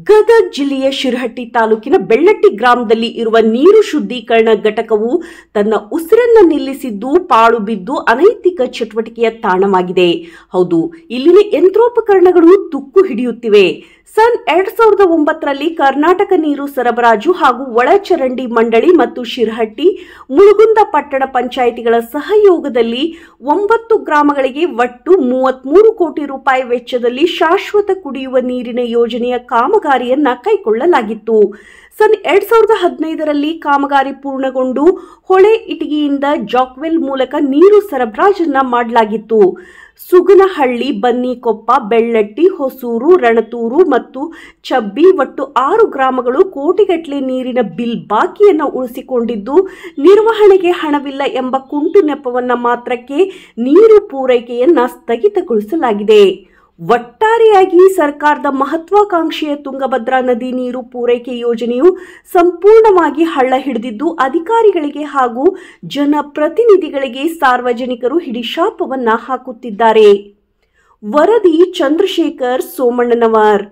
ಗದಗ ಜಿಲ್ಲೆಯ ಶಿರಹಟ್ಟಿ ತಾಲೂಕಿನ ಬೆಳ್ಳಟ್ಟಿ ಗ್ರಾಮದಲ್ಲಿ ಇರುವ ನೀರು ಶುದ್ಧೀಕರಣ ಘಟಕವು ತನ್ನ ಉಸಿರನ್ನು ನಿಲ್ಲಿಸಿದ್ದು ಪಾಳು ಬಿದ್ದು ಅನೈತಿಕ ಚಟುವಟಿಕೆಯ ತಾಣವಾಗಿದೆ. ಹೌದು, ಇಲ್ಲಿನ ಯಂತ್ರೋಪಕರಣಗಳು ತುಕ್ಕು ಹಿಡಿಯುತ್ತಿವೆ. ಸನ್ 2009ರಲ್ಲಿ ಕರ್ನಾಟಕ ನೀರು ಸರಬರಾಜು ಹಾಗೂ ಒಳಚರಂಡಿ ಮಂಡಳಿ ಮತ್ತು ಶಿರಹಟ್ಟಿ ಮುಳುಗುಂದ ಪಟ್ಟಣ ಪಂಚಾಯಿತಿಗಳ ಸಹಯೋಗದಲ್ಲಿ 9 ಗ್ರಾಮಗಳಿಗೆ ಒಟ್ಟು 33 ಕೋಟಿ ರೂಪಾಯಿ ವೆಚ್ಚದಲ್ಲಿ ಶಾಶ್ವತ ಕುಡಿಯುವ ನೀರಿನ ಯೋಜನೆಯ ಕಾಮಗಾರಿಯನ್ನ ಕೈಗೊಳ್ಳಲಾಗಿತ್ತು. ಸನ್ 2015ರಲ್ಲಿ ಕಾಮಗಾರಿ ಪೂರ್ಣಗೊಂಡು ಹೊಳೆ ಇಟಗಿಯಿಂದ ಜಾಕ್ವೆಲ್ ಮೂಲಕ ನೀರು ಸರಬರಾಜನ್ನ ಮಾಡಲಾಗಿತ್ತು. ಸುಗನಹಳ್ಳಿ, ಬನ್ನಿಕೊಪ್ಪ, ಬೆಳ್ಳಟ್ಟಿ, ಹೊಸೂರು, ರಣತೂರು ಮತ್ತು ಚಬ್ಬಿ ಒಟ್ಟು 6 ಗ್ರಾಮಗಳು ಕೋಟಿಗಟ್ಟಲೆ ನೀರಿನ ಬಿಲ್ ಬಾಕಿಯನ್ನು ಉಳಿಸಿಕೊಂಡಿದ್ದು, ನಿರ್ವಹಣೆಗೆ ಹಣವಿಲ್ಲ ಎಂಬ ಕುಂಟು ನೆಪವನ್ನ ಮಾತ್ರಕ್ಕೆ ನೀರು ಪೂರೈಕೆಯನ್ನ ಸ್ಥಗಿತಗೊಳಿಸಲಾಗಿದೆ. ಒಟ್ಟಾರೆಯಾಗಿ ಸರ್ಕಾರದ ಮಹತ್ವಾಕಾಂಕ್ಷೆಯ ತುಂಗಭದ್ರಾ ನದಿ ನೀರು ಪೂರೈಕೆ ಯೋಜನೆಯು ಸಂಪೂರ್ಣವಾಗಿ ಹಳ್ಳ ಹಿಡಿದಿದ್ದು, ಅಧಿಕಾರಿಗಳಿಗೆ ಹಾಗೂ ಜನಪ್ರತಿನಿಧಿಗಳಿಗೆ ಸಾರ್ವಜನಿಕರು ಹಿಡಿಶಾಪವನ್ನ ಹಾಕುತ್ತಿದ್ದಾರೆ. ವರದಿ ಚಂದ್ರಶೇಖರ್ ಸೋಮಣ್ಣನವರ್.